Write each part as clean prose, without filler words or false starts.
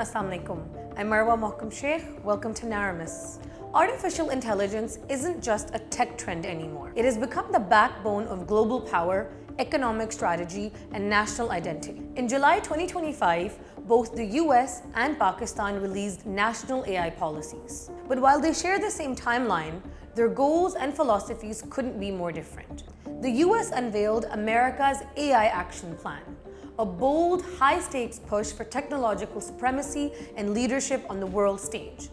Assalamu alaikum. I'm Marwa Mohkam Sheikh. Welcome to Narramus. Artificial intelligence isn't just a tech trend anymore. It has become the backbone of global power, economic strategy, and national identity. In July 2025, both the US and Pakistan released national AI policies. But while they share the same timeline, their goals and philosophies couldn't be more different. The US unveiled America's AI Action Plan, a bold, high-stakes push for technological supremacy and leadership on the world stage.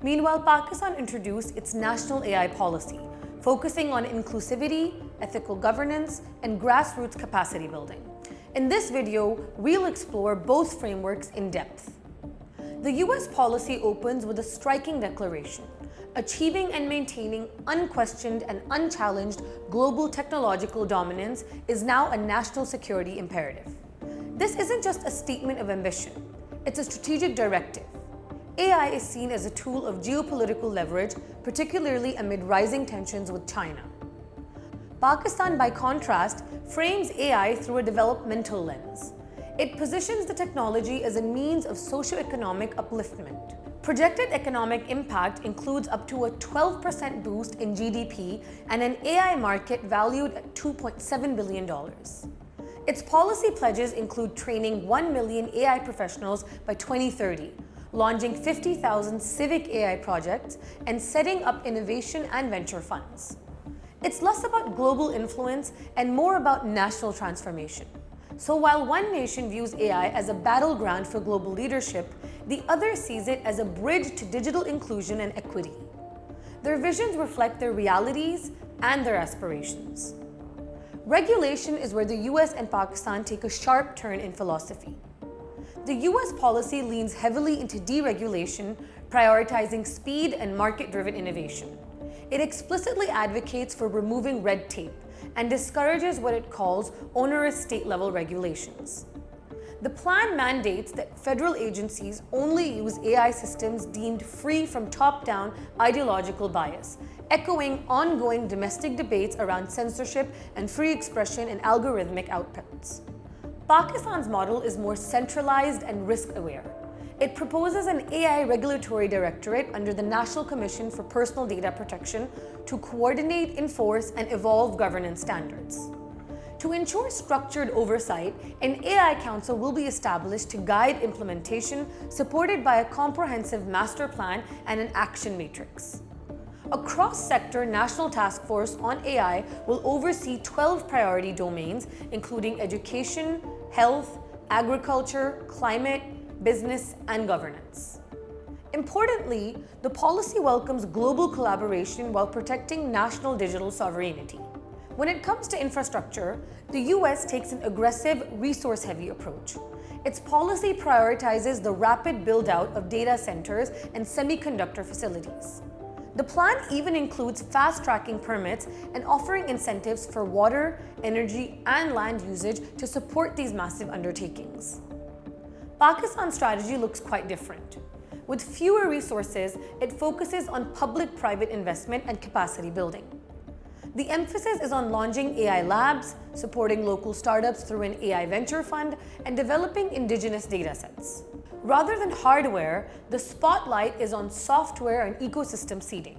Meanwhile, Pakistan introduced its national AI policy, focusing on inclusivity, ethical governance, and grassroots capacity building. In this video, we'll explore both frameworks in depth. The US policy opens with a striking declaration: achieving and maintaining unquestioned and unchallenged global technological dominance is now a national security imperative. This isn't just a statement of ambition, it's a strategic directive. AI is seen as a tool of geopolitical leverage, particularly amid rising tensions with China. Pakistan, by contrast, frames AI through a developmental lens. It positions the technology as a means of socio-economic upliftment. Projected economic impact includes up to a 12% boost in GDP and an AI market valued at $2.7 billion. Its policy pledges include training 1 million AI professionals by 2030, launching 50,000 civic AI projects, and setting up innovation and venture funds. It's less about global influence and more about national transformation. So while one nation views AI as a battleground for global leadership, the other sees it as a bridge to digital inclusion and equity. Their visions reflect their realities and their aspirations. Regulation is where the US and Pakistan take a sharp turn in philosophy. The US policy leans heavily into deregulation, prioritizing speed and market-driven innovation. It explicitly advocates for removing red tape and discourages what it calls onerous state-level regulations. The plan mandates that federal agencies only use AI systems deemed free from top-down ideological bias, echoing ongoing domestic debates around censorship and free expression and algorithmic outputs. Pakistan's model is more centralized and risk-aware. It proposes an AI regulatory directorate under the National Commission for Personal Data Protection to coordinate, enforce, and evolve governance standards. To ensure structured oversight, an AI council will be established to guide implementation, supported by a comprehensive master plan and an action matrix. A cross-sector national task force on AI will oversee 12 priority domains, including education, health, agriculture, climate, business, and governance. Importantly, the policy welcomes global collaboration while protecting national digital sovereignty. When it comes to infrastructure, the US takes an aggressive, resource-heavy approach. Its policy prioritizes the rapid build-out of data centers and semiconductor facilities. The plan even includes fast-tracking permits and offering incentives for water, energy, and land usage to support these massive undertakings. Pakistan's strategy looks quite different. With fewer resources, it focuses on public-private investment and capacity building. The emphasis is on launching AI labs, supporting local startups through an AI venture fund, and developing indigenous datasets. Rather than hardware, the spotlight is on software and ecosystem seeding.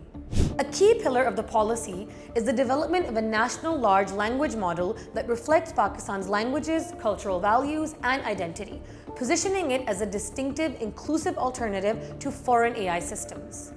A key pillar of the policy is the development of a national large language model that reflects Pakistan's languages, cultural values, and identity, positioning it as a distinctive, inclusive alternative to foreign AI systems.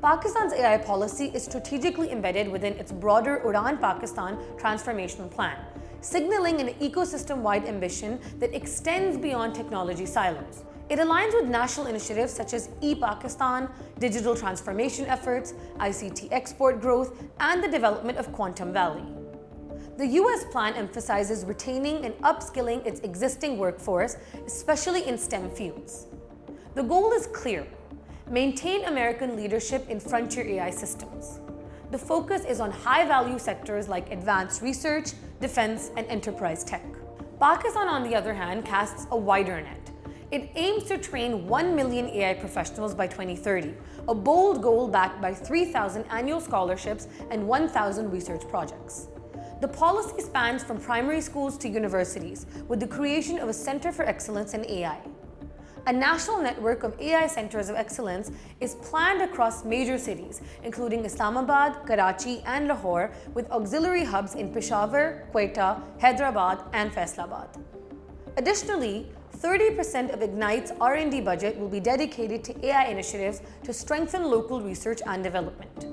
Pakistan's AI policy is strategically embedded within its broader Udan Pakistan transformational plan, signaling an ecosystem-wide ambition that extends beyond technology silos. It aligns with national initiatives such as e-Pakistan, digital transformation efforts, ICT export growth, and the development of Quantum Valley. The US plan emphasizes retaining and upskilling its existing workforce, especially in STEM fields. The goal is clear: maintain American leadership in frontier AI systems. The focus is on high-value sectors like advanced research, defense, and enterprise tech. Pakistan, on the other hand, casts a wider net. It aims to train 1 million AI professionals by 2030, a bold goal backed by 3,000 annual scholarships and 1,000 research projects. The policy spans from primary schools to universities, with the creation of a Center for Excellence in AI. A national network of AI centers of excellence is planned across major cities, including Islamabad, Karachi, and Lahore, with auxiliary hubs in Peshawar, Quetta, Hyderabad, and Faisalabad. Additionally, 30% of Ignite's R&D budget will be dedicated to AI initiatives to strengthen local research and development.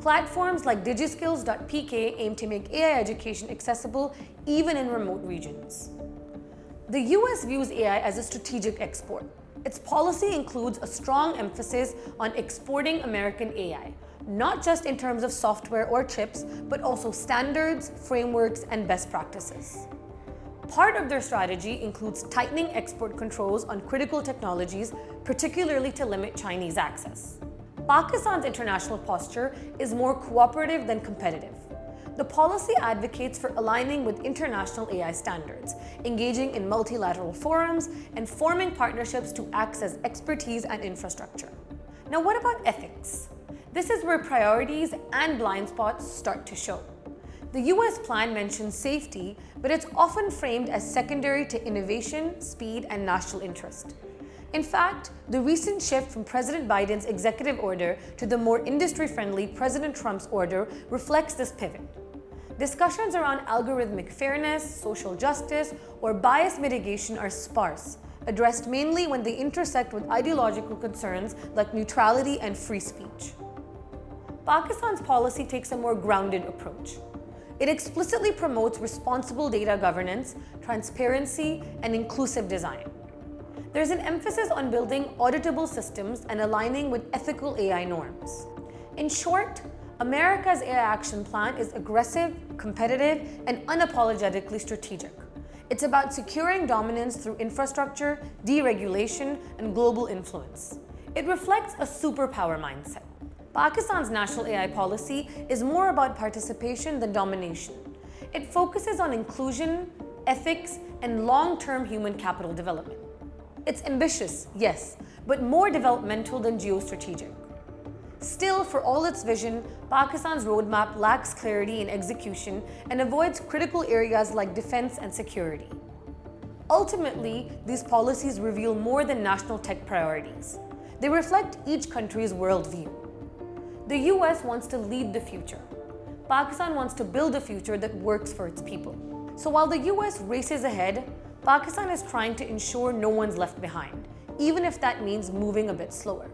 Platforms like digiskills.pk aim to make AI education accessible even in remote regions. The US views AI as a strategic export. Its policy includes a strong emphasis on exporting American AI, not just in terms of software or chips, but also standards, frameworks, and best practices. Part of their strategy includes tightening export controls on critical technologies, particularly to limit Chinese access. Pakistan's international posture is more cooperative than competitive. The policy advocates for aligning with international AI standards, engaging in multilateral forums, and forming partnerships to access expertise and infrastructure. Now, what about ethics? This is where priorities and blind spots start to show. The US plan mentions safety, but it's often framed as secondary to innovation, speed, and national interest. In fact, the recent shift from President Biden's executive order to the more industry-friendly President Trump's order reflects this pivot. Discussions around algorithmic fairness, social justice, or bias mitigation are sparse, addressed mainly when they intersect with ideological concerns like neutrality and free speech. Pakistan's policy takes a more grounded approach. It explicitly promotes responsible data governance, transparency, and inclusive design. There's an emphasis on building auditable systems and aligning with ethical AI norms. In short, America's AI Action Plan is aggressive, competitive, and unapologetically strategic. It's about securing dominance through infrastructure, deregulation, and global influence. It reflects a superpower mindset. Pakistan's national AI policy is more about participation than domination. It focuses on inclusion, ethics, and long-term human capital development. It's ambitious, yes, but more developmental than geostrategic. Still, for all its vision, Pakistan's roadmap lacks clarity in execution and avoids critical areas like defense and security. Ultimately, these policies reveal more than national tech priorities. They reflect each country's worldview. The US wants to lead the future. Pakistan wants to build a future that works for its people. So while the US races ahead, Pakistan is trying to ensure no one's left behind, even if that means moving a bit slower.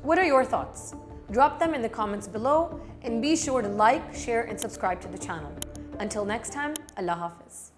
What are your thoughts? Drop them in the comments below and be sure to like, share, and subscribe to the channel. Until next time, Allah Hafiz.